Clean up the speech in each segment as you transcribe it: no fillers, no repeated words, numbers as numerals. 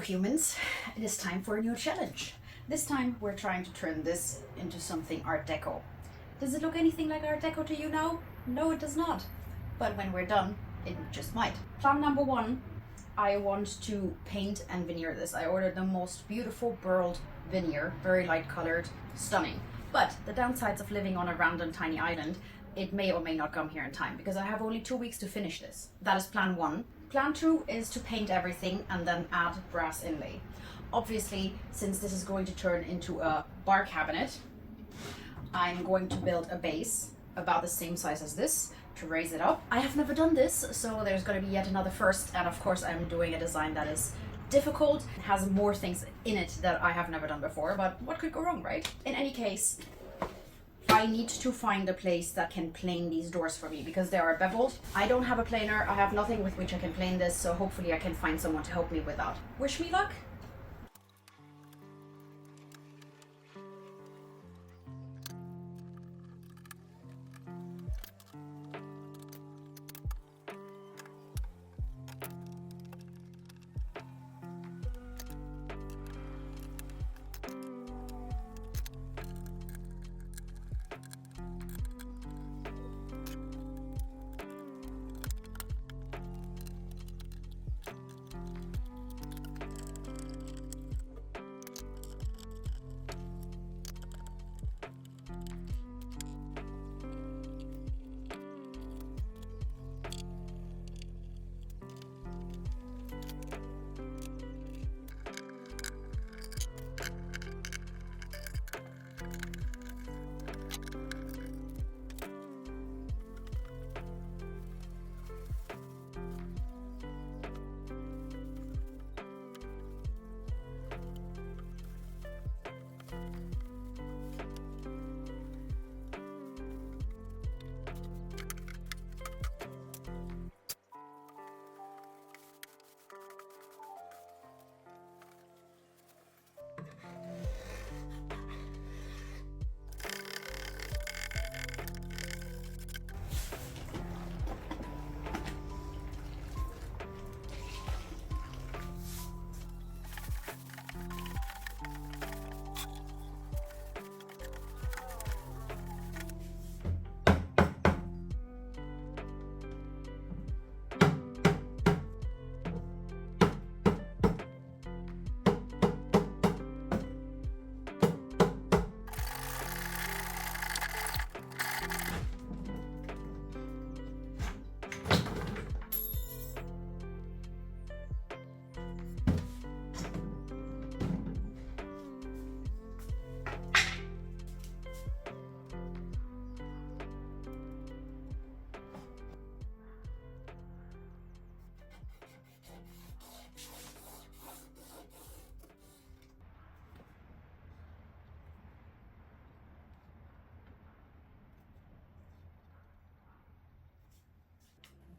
humans, it is time for a new challenge. This time we're trying to turn this into something Art Deco. Does it look anything like Art Deco to you now? No, it does not. But when we're done, it just might. Plan number one, I want to paint and veneer this. I ordered the most beautiful Burl veneer, very light colored, stunning. But the downsides of living on a random tiny island, it may or may not come here in time because I have only 2 weeks to finish this. That is plan one. Plan two is to paint everything and then add brass inlay. Obviously, since this is going to turn into a bar cabinet, I'm going to build a base about the same size as this to raise it up. I have never done this, so there's going to be yet another first, and of course I'm doing a design that is difficult, has more things in it that I have never done before, but what could go wrong, right? In any case, I need to find a place that can plane these doors for me because they are beveled. I don't have a planer, I have nothing with which I can plane this, so hopefully I can find someone to help me with that. Wish me luck!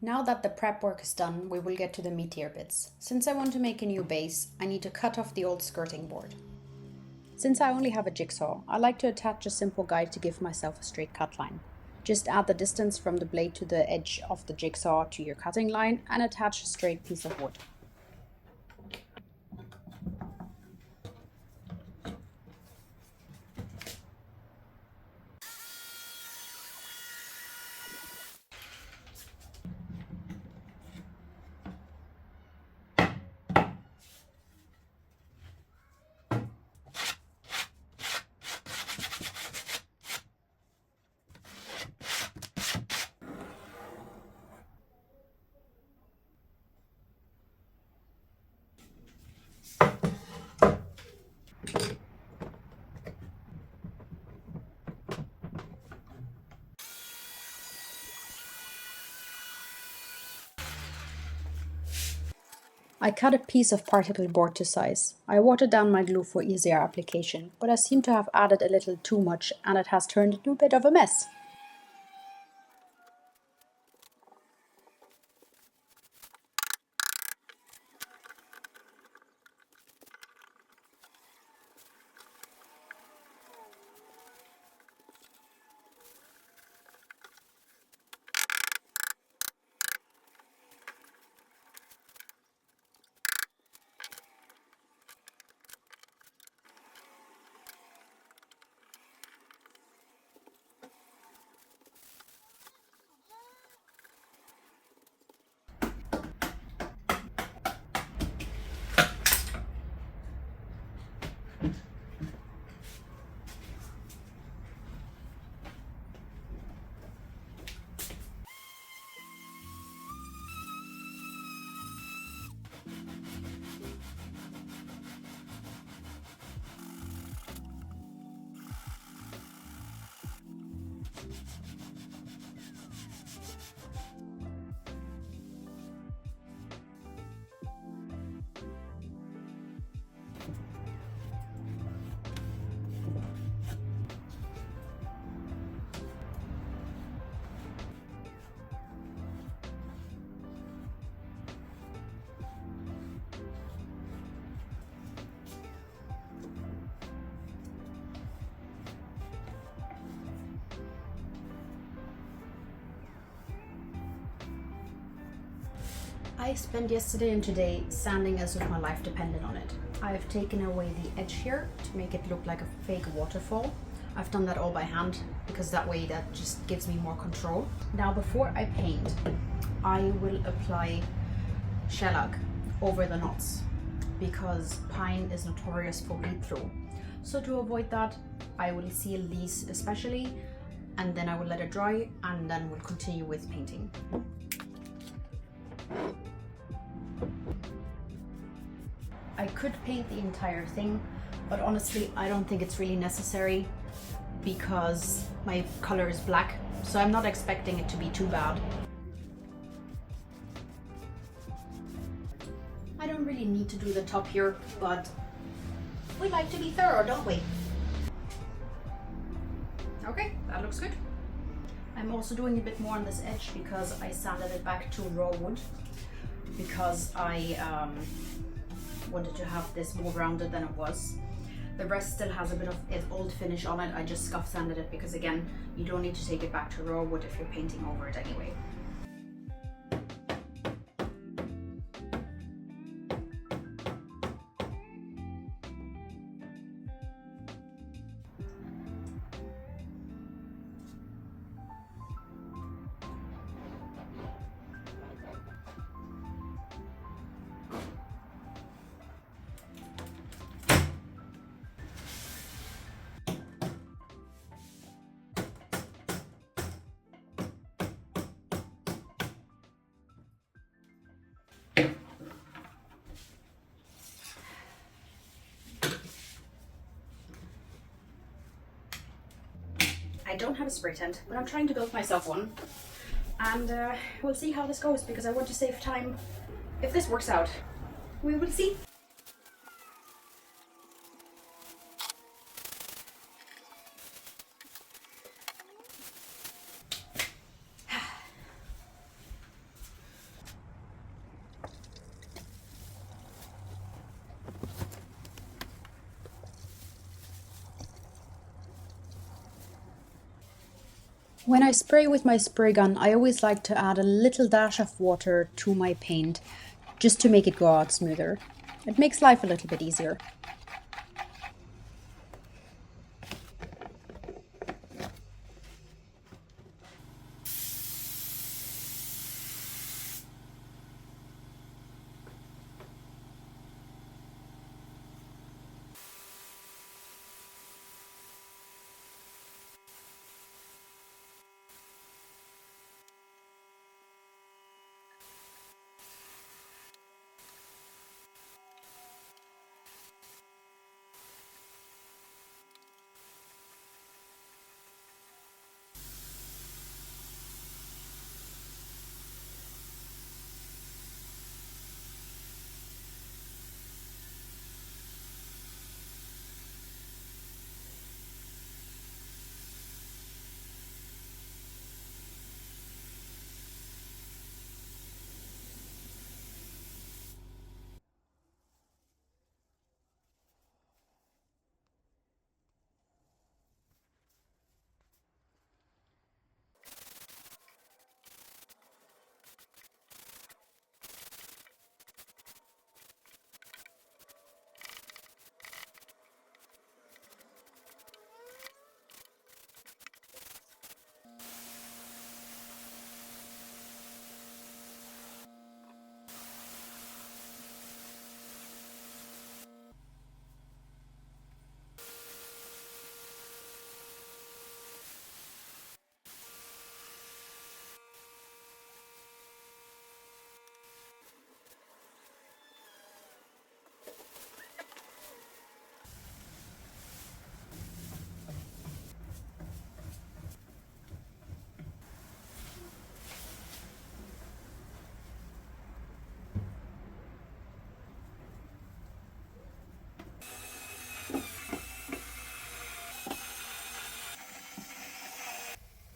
Now that the prep work is done, we will get to the meatier bits. Since I want to make a new base, I need to cut off the old skirting board. Since I only have a jigsaw, I like to attach a simple guide to give myself a straight cut line. Just add the distance from the blade to the edge of the jigsaw to your cutting line and attach a straight piece of wood. I cut a piece of particle board to size. I watered down my glue for easier application, but I seem to have added a little too much and it has turned into a bit of a mess. I spent yesterday and today sanding as if my life depended on it. I've taken away the edge here to make it look like a fake waterfall. I've done that all by hand because that way that just gives me more control. Now before I paint, I will apply shellac over the knots because pine is notorious for bleed through. So to avoid that, I will seal these especially, and then I will let it dry, and then we'll continue with painting. I could paint the entire thing, but honestly I don't think it's really necessary because my color is black, so I'm not expecting it to be too bad. I don't really need to do the top here, but we like to be thorough, don't we? Okay, that looks good. I'm also doing a bit more on this edge because I sanded it back to raw wood because I wanted to have this more rounded than it was. The rest still has a bit of its old finish on it. I just scuff sanded it because again, you don't need to take it back to raw wood if you're painting over it anyway. I don't have a spray tent, but I'm trying to build myself one, and we'll see how this goes because I want to save time. If this works out, we will see. When I spray with my spray gun, I always like to add a little dash of water to my paint just to make it go out smoother. It makes life a little bit easier.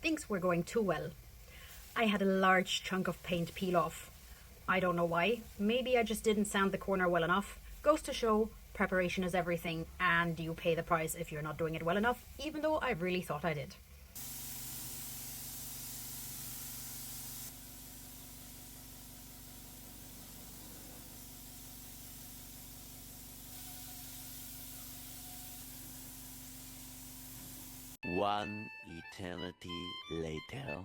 Things were going too well. I had a large chunk of paint peel off. I don't know why. Maybe I just didn't sand the corner well enough. Goes to show, preparation is everything, and you pay the price if you're not doing it well enough, even though I really thought I did. One eternity later.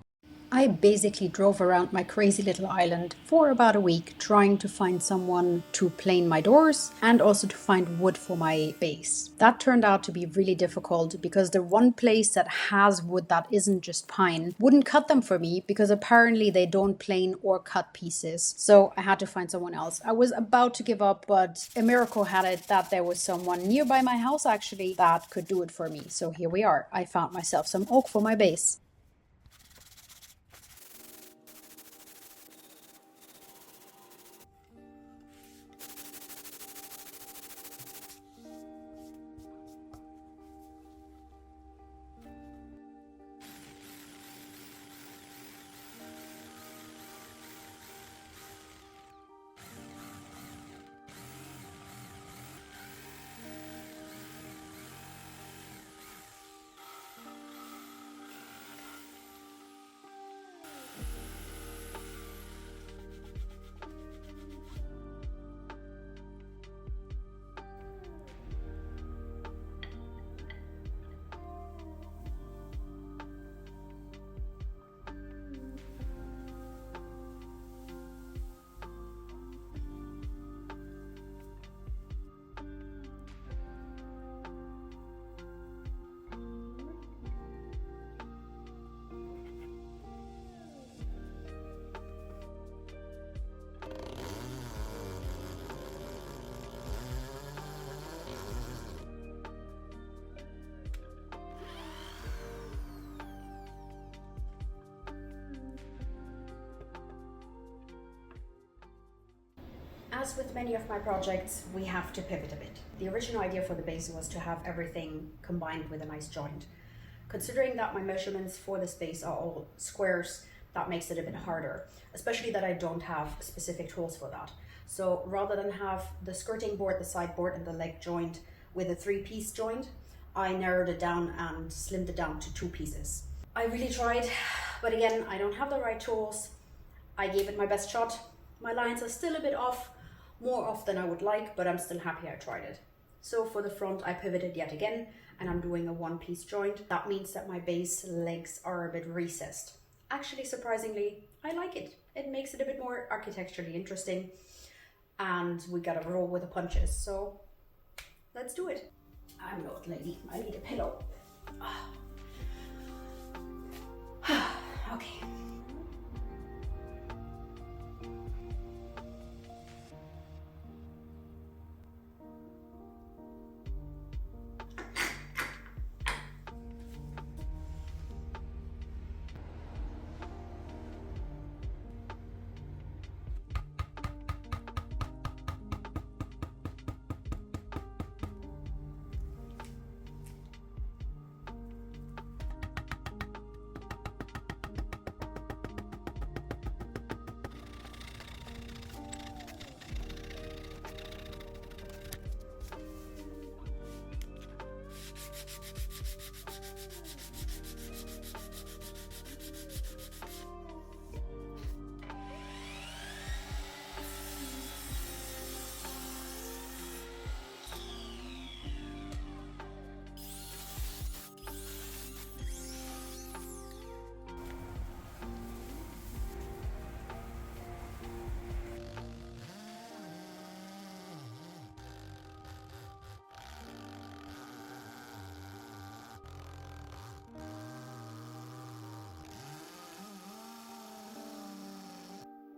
I basically drove around my crazy little island for about a week trying to find someone to plane my doors and also to find wood for my base. That turned out to be really difficult because the one place that has wood that isn't just pine wouldn't cut them for me because apparently they don't plane or cut pieces. So I had to find someone else. I was about to give up, but a miracle had it that there was someone nearby my house actually that could do it for me. So here we are. I found myself some oak for my base. As with many of my projects, we have to pivot a bit. The original idea for the base was to have everything combined with a nice joint. Considering that my measurements for this base are all squares, that makes it a bit harder, especially that I don't have specific tools for that. So rather than have the skirting board, the sideboard and the leg joint with a 3-piece joint, I narrowed it down and slimmed it down to 2 pieces. I really tried, but again, I don't have the right tools. I gave it my best shot. My lines are still a bit off, more off than I would like, but I'm still happy I tried it. So for the front, I pivoted yet again, and I'm doing a 1-piece joint. That means that my base legs are a bit recessed. Actually, surprisingly, I like it. It makes it a bit more architecturally interesting, and we gotta roll with the punches, so let's do it. I'm an old lady, I need a pillow. Okay.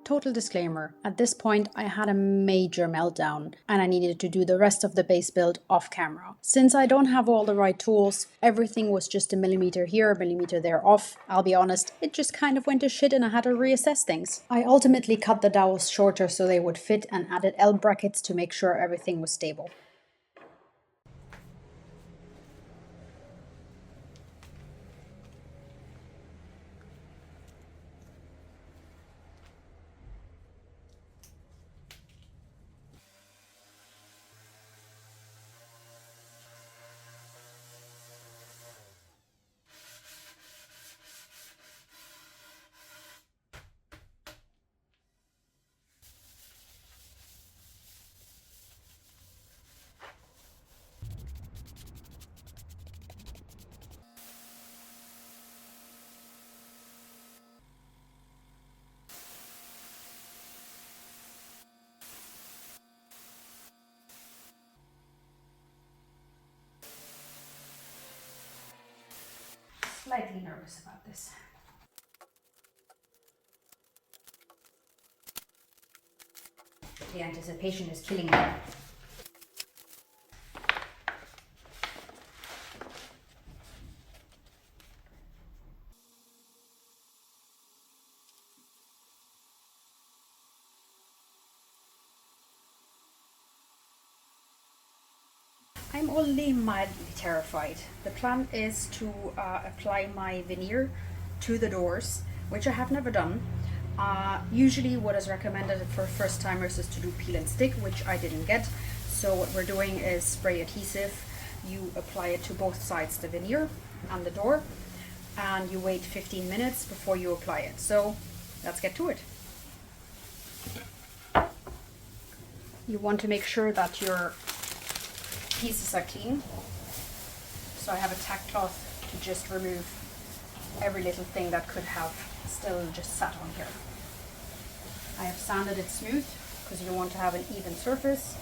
Total disclaimer, at this point I had a major meltdown and I needed to do the rest of the base build off camera. Since I don't have all the right tools, everything was just a millimeter here, a millimeter there off. I'll be honest, it just kind of went to shit and I had to reassess things. I ultimately cut the dowels shorter so they would fit and added L brackets to make sure everything was stable. slightly nervous about this. The anticipation is killing me. I'm only mildly terrified. The plan is to apply my veneer to the doors, which I have never done. Usually what is recommended for first timers is to do peel and stick, which I didn't get. So what we're doing is spray adhesive. You apply it to both sides, the veneer and the door, and you wait 15 minutes before you apply it. So let's get to it. You want to make sure that your pieces are clean. So I have a tack cloth to just remove every little thing that could have still just sat on here. I have sanded it smooth because you want to have an even surface.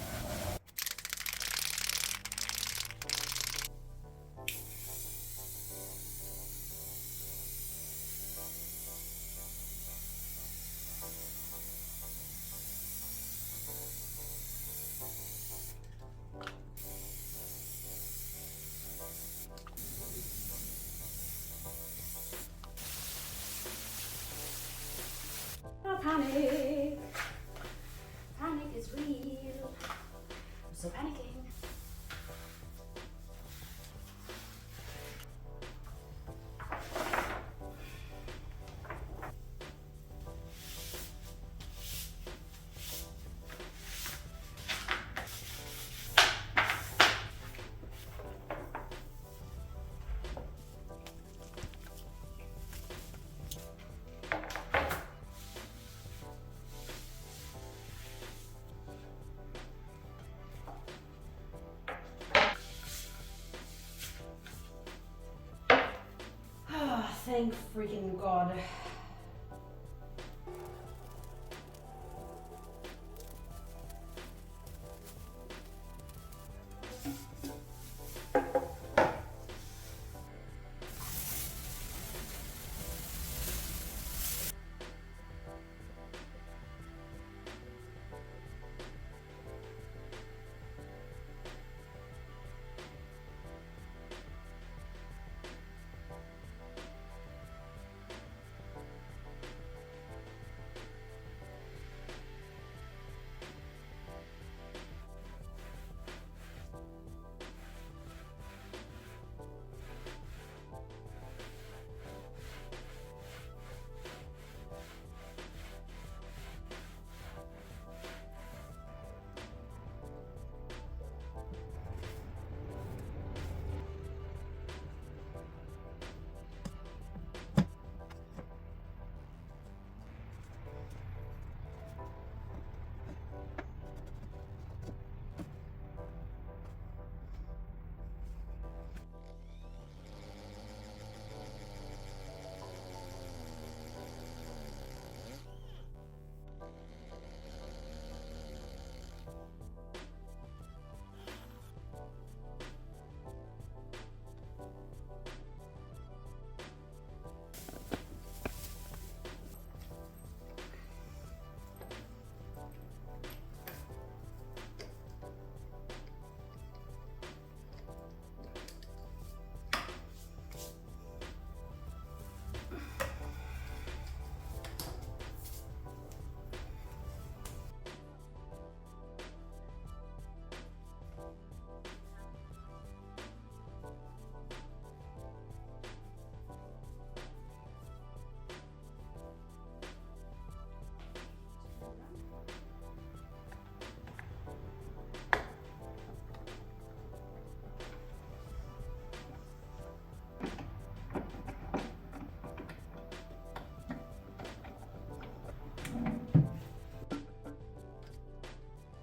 Panic! Panic is real. I'm so panicking. Thank freaking God.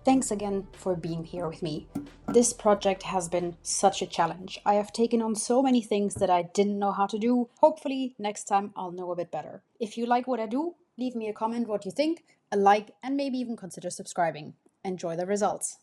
Thanks again for being here with me. This project has been such a challenge. I have taken on so many things that I didn't know how to do. Hopefully next time I'll know a bit better. If you like what I do, leave me a comment what you think, a like, and maybe even consider subscribing. Enjoy the results.